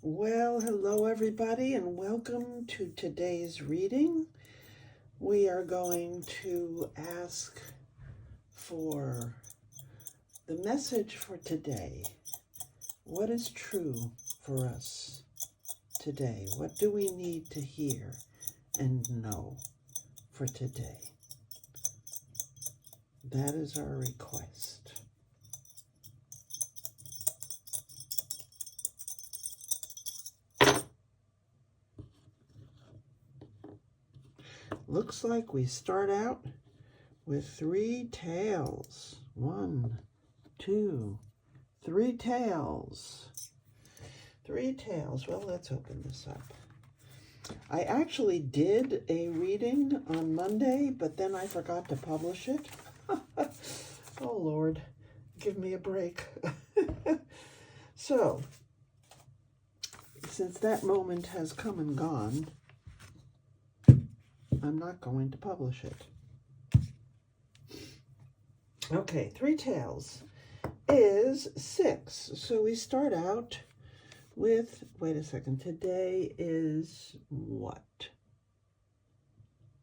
Well, hello everybody and welcome to today's reading. We are going to ask for the message for today. What is true for us today? What do we need to hear and know for today? That is our request. Looks like we start out with 3 tails. 1, 2, 3 tails. 3 tails. Well, let's open this up. I actually did a reading on Monday, but then I forgot to publish it. Oh, Lord, give me a break. So, since that moment has come and gone, I'm not going to publish it. Okay, 3 tails is 6. So we start out with, wait a second, today is what?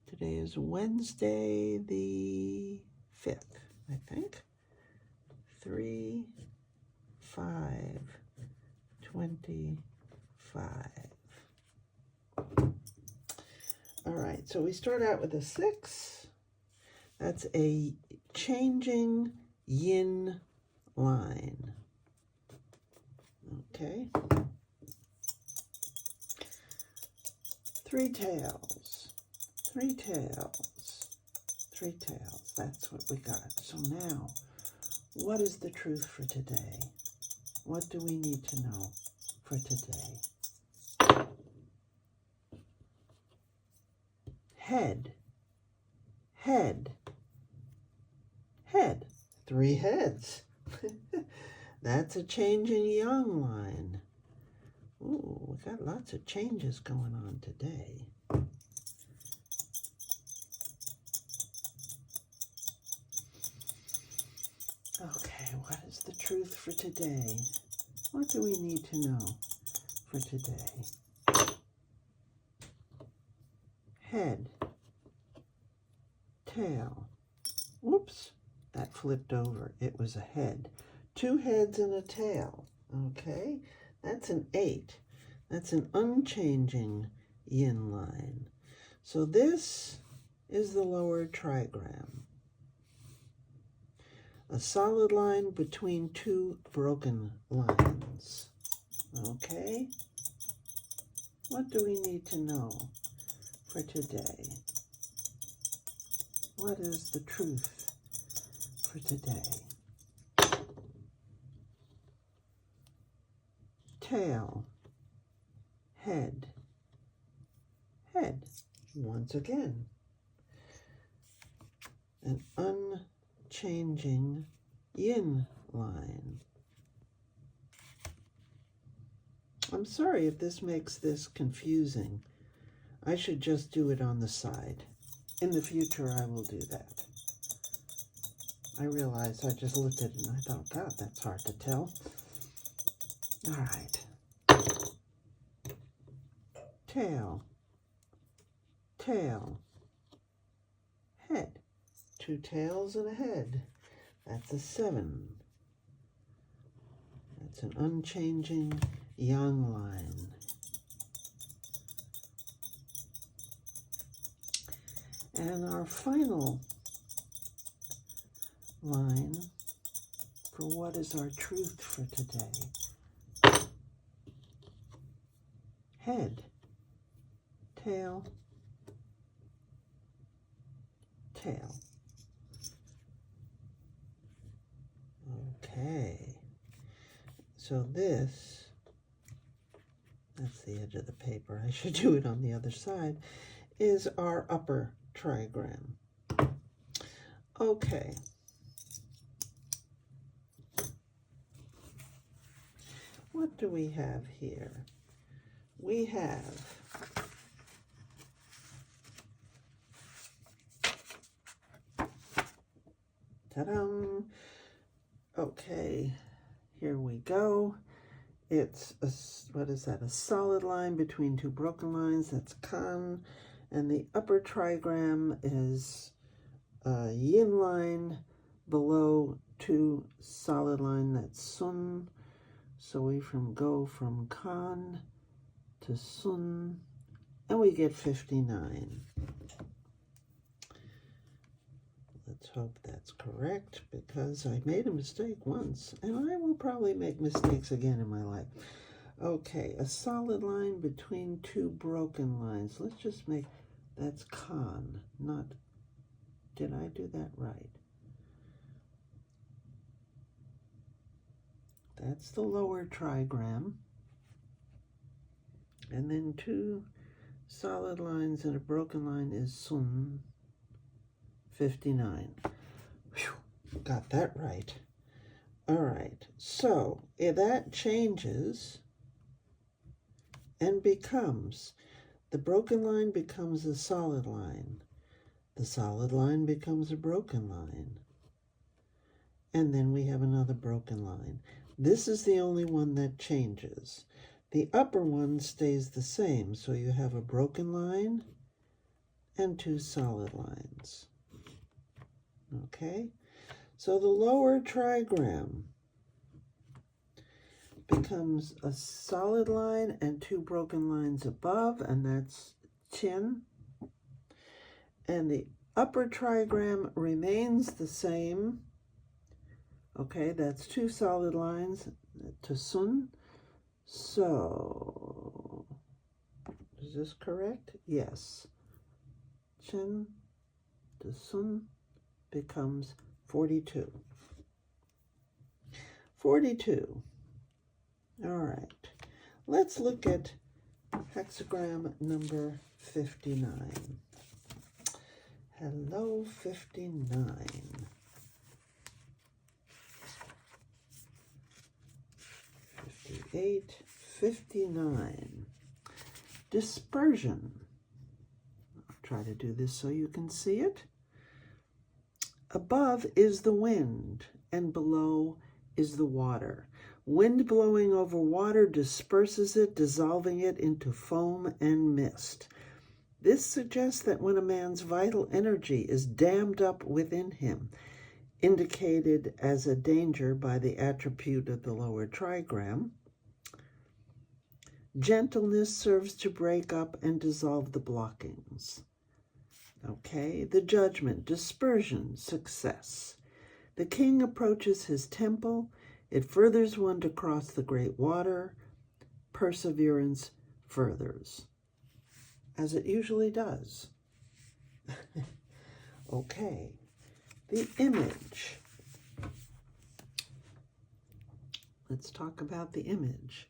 Today is Wednesday the 5th, I think. 3, 5, 25. All right, so we start out with a 6. That's a changing yin line. Okay. 3 tails, 3 tails, 3 tails. That's what we got. So now, what is the truth for today? What do we need to know for today? Head, head, head. 3 heads. That's a change in yang line. Ooh, we got lots of changes going on today. Okay, what is the truth for today? What do we need to know for today? Head, tail. Whoops, that flipped over. It was a head. 2 heads and a tail. Okay, that's an 8. That's an unchanging yin line. So this is the lower trigram. A solid line between 2 broken lines. Okay, what do we need to know for today? What is the truth for today? Tail, head, head. Once again, an unchanging yin line. I'm sorry if this makes this confusing. I should just do it on the side. In the future, I will do that. I realized I just looked at it and I thought, God, that's hard to tell. All right. Tail, tail, head. 2 tails and a head. That's a 7. That's an unchanging yang line. And our final line for what is our truth for today. Head, tail, tail. Okay, so this, that's the edge of the paper, I should do it on the other side, is our upper trigram. Okay. What do we have here? We have ta-dum. Okay, here we go. it's what is that? A solid line between two broken lines. That's kan. And the upper trigram is a yin line below two solid line. That's sun. So we go from kan to sun, and we get 59. Let's hope that's correct, because I made a mistake once, and I will probably make mistakes again in my life. Okay, a solid line between two broken lines. Let's just make, that's kan, not, did I do that right? That's the lower trigram. And then two solid lines and a broken line is sun. 59. Whew, got that right. All right, so that changes and becomes, the broken line becomes a solid line. The solid line becomes a broken line. And then we have another broken line. This is the only one that changes. The upper one stays the same, so you have a broken line and two solid lines. Okay, so the lower trigram becomes a solid line and two broken lines above, and that's chin. And the upper trigram remains the same. Okay, that's two solid lines to sun. So, is this correct? Yes. Chin to sun becomes 42. 42. All right. Let's look at hexagram number 59. Hello, 59. 58, 59. Dispersion. I'll try to do this so you can see it. Above is the wind, and below is the water. Wind blowing over water disperses it, dissolving it into foam and mist. This suggests that when a man's vital energy is dammed up within him, indicated as a danger by the attribute of the lower trigram, gentleness serves to break up and dissolve the blockings. Okay, the judgment, dispersion, success. The king approaches his temple. It furthers one to cross the great water. Perseverance furthers, as it usually does. Okay, the image. Let's talk about the image.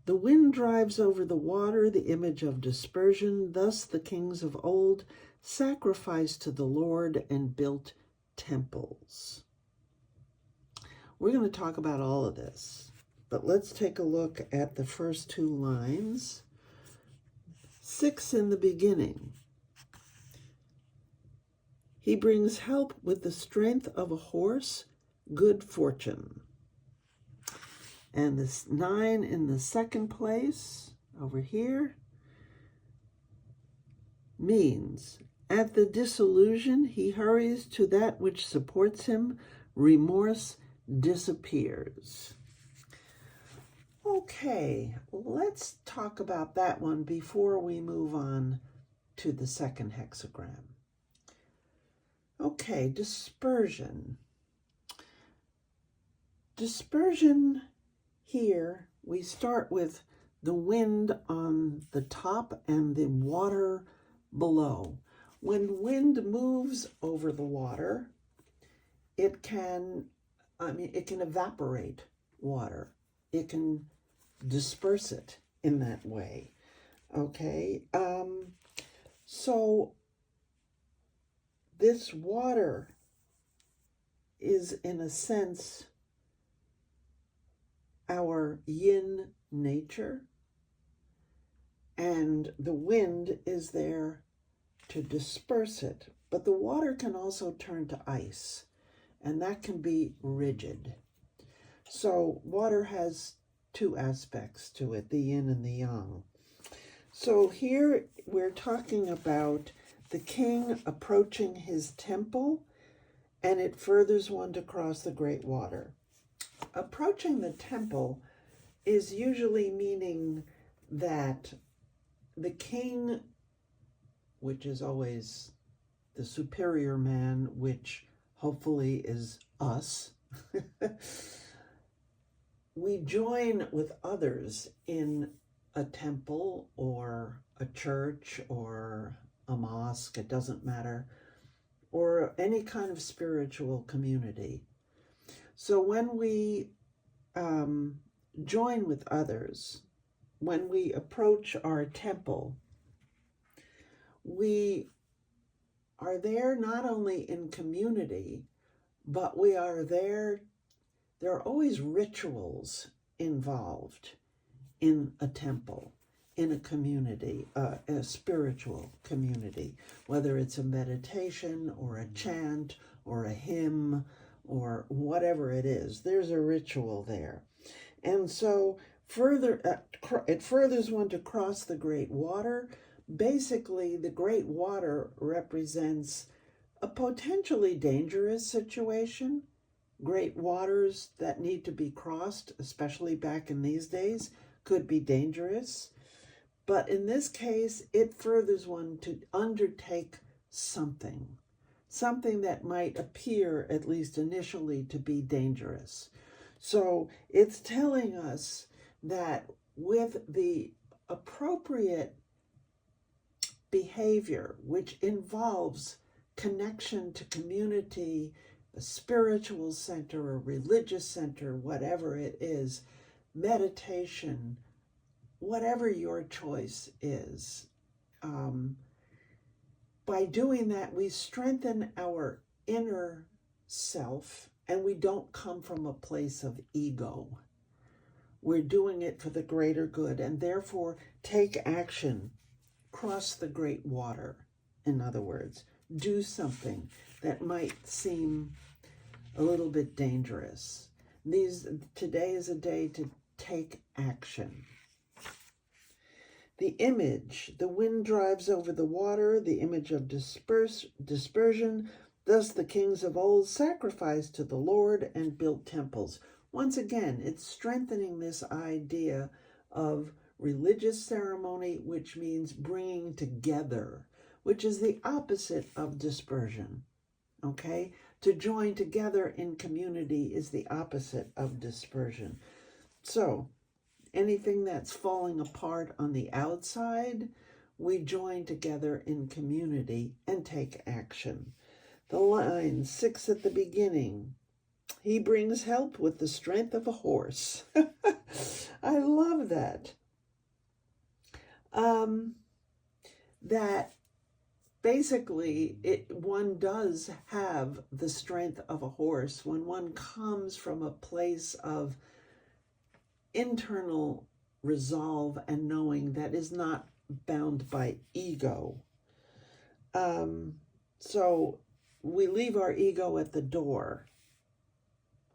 The wind drives over the water, the image of dispersion. Thus the kings of old sacrificed to the Lord and built temples. We're going to talk about all of this, but let's take a look at the first two lines. 6 in the beginning. He brings help with the strength of a horse, good fortune. And this 9 in the second place, over here, means, at the disillusion, he hurries to that which supports him. Remorse disappears. Okay, let's talk about that one before we move on to the second hexagram. Okay, dispersion. Dispersion. Here, we start with the wind on the top and the water below. When wind moves over the water, it can evaporate water. It can disperse it in that way. Okay, so this water is, in a sense, our yin nature, and the wind is there to disperse it. But the water can also turn to ice, and that can be rigid. So water has two aspects to it, the yin and the yang. So here we're talking about the king approaching his temple, and it furthers one to cross the great water. Approaching the temple is usually meaning that the king, which is always the superior man, which hopefully is us, we join with others in a temple or a church or a mosque, it doesn't matter, or any kind of spiritual community. So when we join with others, when we approach our temple, we are there not only in community, but we are there. There are always rituals involved in a temple, in a community, a spiritual community, whether it's a meditation or a chant or a hymn or whatever it is. There's a ritual there. And so it furthers one to cross the great water. Basically, the great water represents a potentially dangerous situation. Great waters that need to be crossed, especially back in these days, could be dangerous. But in this case, it furthers one to undertake something that might appear, at least initially, to be dangerous. So it's telling us that with the appropriate behavior, which involves connection to community, a spiritual center, a religious center, whatever it is, meditation, whatever your choice is, by doing that, we strengthen our inner self, and we don't come from a place of ego. We're doing it for the greater good, and therefore take action. Cross the great water. In other words, do something that might seem a little bit dangerous. Today is a day to take action. The image, the wind drives over the water, the image of dispersion. Thus the kings of old sacrificed to the Lord and built temples. Once again, it's strengthening this idea of religious ceremony, which means bringing together, which is the opposite of dispersion, okay? To join together in community is the opposite of dispersion. So anything that's falling apart on the outside, we join together in community and take action. The line 6 at the beginning, he brings help with the strength of a horse. I love that. That basically one does have the strength of a horse when one comes from a place of internal resolve and knowing that is not bound by ego. So we leave our ego at the door,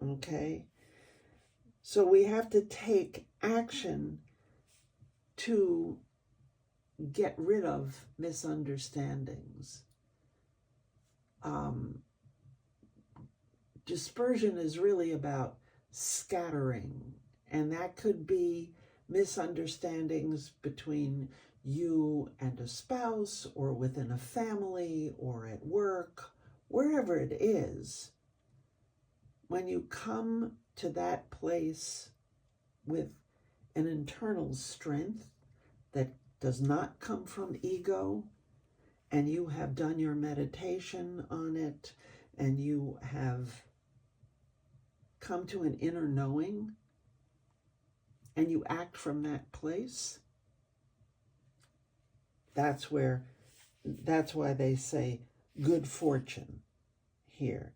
okay? So we have to take action to get rid of misunderstandings. Dispersion is really about scattering, and that could be misunderstandings between you and a spouse, or within a family, or at work, wherever it is. When you come to that place with an internal strength that does not come from ego, and you have done your meditation on it, and you have come to an inner knowing, and you act from that place, that's why they say good fortune here.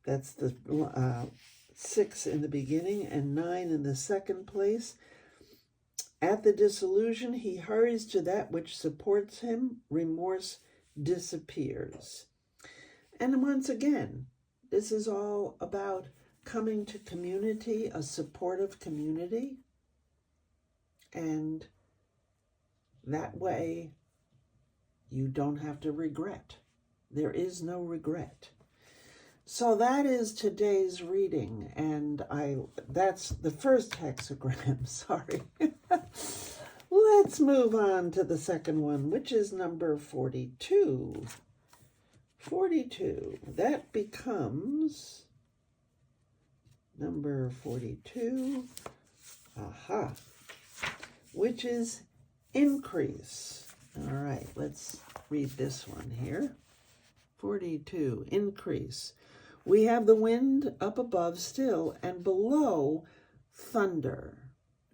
That's the 6 in the beginning and 9 in the second place. At the disillusion, he hurries to that which supports him. Remorse disappears. And once again, this is all about coming to community, a supportive community, and that way you don't have to regret. There is no regret. So that is today's reading, and that's the first hexagram, sorry. Let's move on to the second one, which is number 42. 42, that becomes number 42, which is increase. All right, let's read this one here. 42, increase. We have the wind up above still, and below thunder,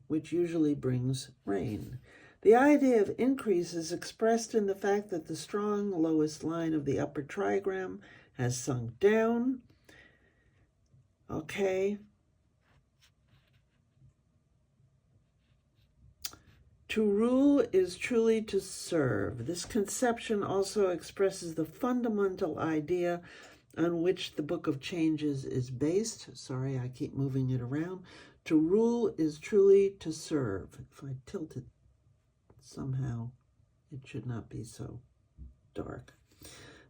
which usually brings rain. The idea of increase is expressed in the fact that the strong lowest line of the upper trigram has sunk down. Okay. To rule is truly to serve. This conception also expresses the fundamental idea on which the Book of Changes is based. Sorry, I keep moving it around. To rule is truly to serve. If I tilt it somehow, it should not be so dark.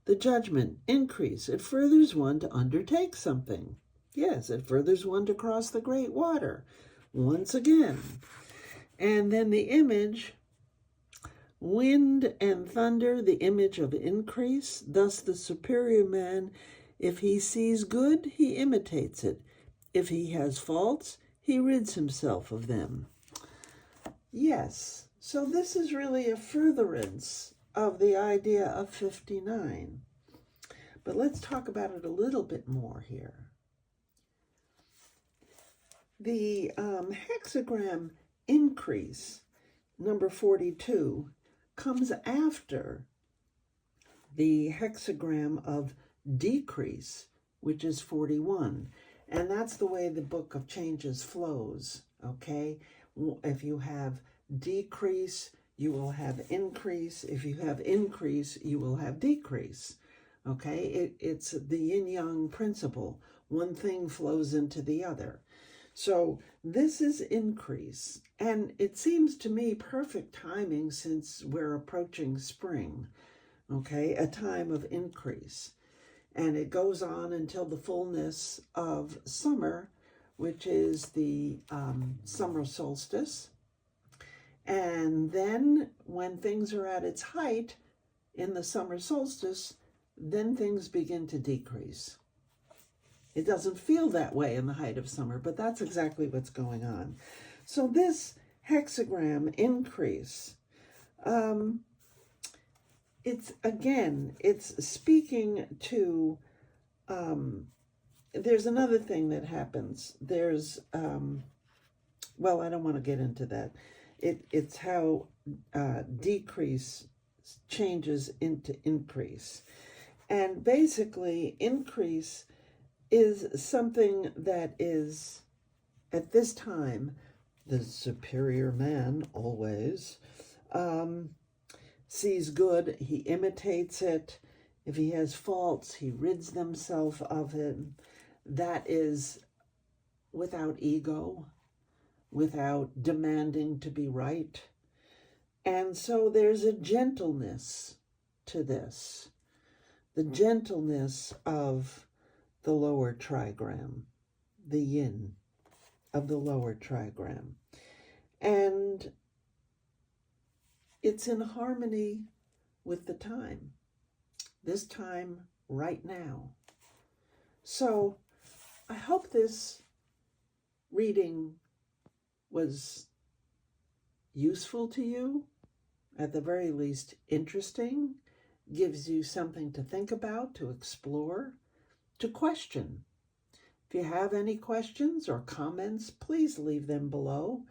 The judgment, increase. It furthers one to undertake something. Yes, it furthers one to cross the great water. Once again. And then the image, wind and thunder, the image of increase. Thus the superior man, if he sees good, he imitates it. If he has faults, he rids himself of them. Yes, so this is really a furtherance of the idea of 59. But let's talk about it a little bit more here. The hexagram increase, number 42, comes after the hexagram of decrease, which is 41. And that's the way the Book of Changes flows, okay? If you have decrease, you will have increase. If you have increase, you will have decrease, okay? It's the yin-yang principle. One thing flows into the other. So this is increase, and it seems to me perfect timing since we're approaching spring, okay, a time of increase. And it goes on until the fullness of summer, which is the summer solstice. And then when things are at its height in the summer solstice, then things begin to decrease. It doesn't feel that way in the height of summer, but that's exactly what's going on. So this hexagram increase, it's speaking to, there's another thing that happens. There's, well, I don't want to get into that. It's how decrease changes into increase. And basically, increase is something that is, at this time, the superior man always sees good, he imitates it. If he has faults, he rids himself of it. That is without ego, without demanding to be right. And so there's a gentleness to this, the gentleness of the lower trigram, the yin of the lower trigram. And it's in harmony with the time, this time right now. So I hope this reading was useful to you, at the very least interesting, gives you something to think about, to explore, to question. If you have any questions or comments, please leave them below.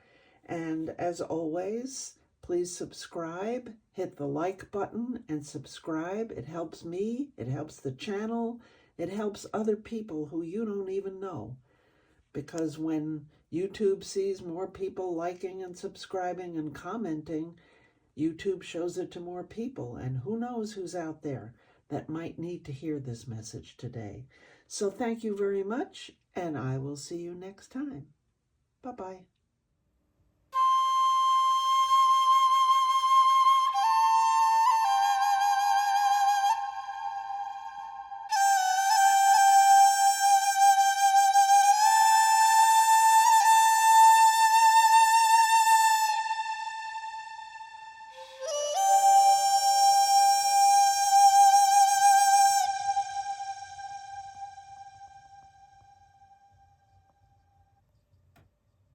And as always, please subscribe, hit the like button and subscribe. It helps me, it helps the channel, it helps other people who you don't even know. Because when YouTube sees more people liking and subscribing and commenting, YouTube shows it to more people. And who knows who's out there that might need to hear this message today. So thank you very much, and I will see you next time. Bye-bye.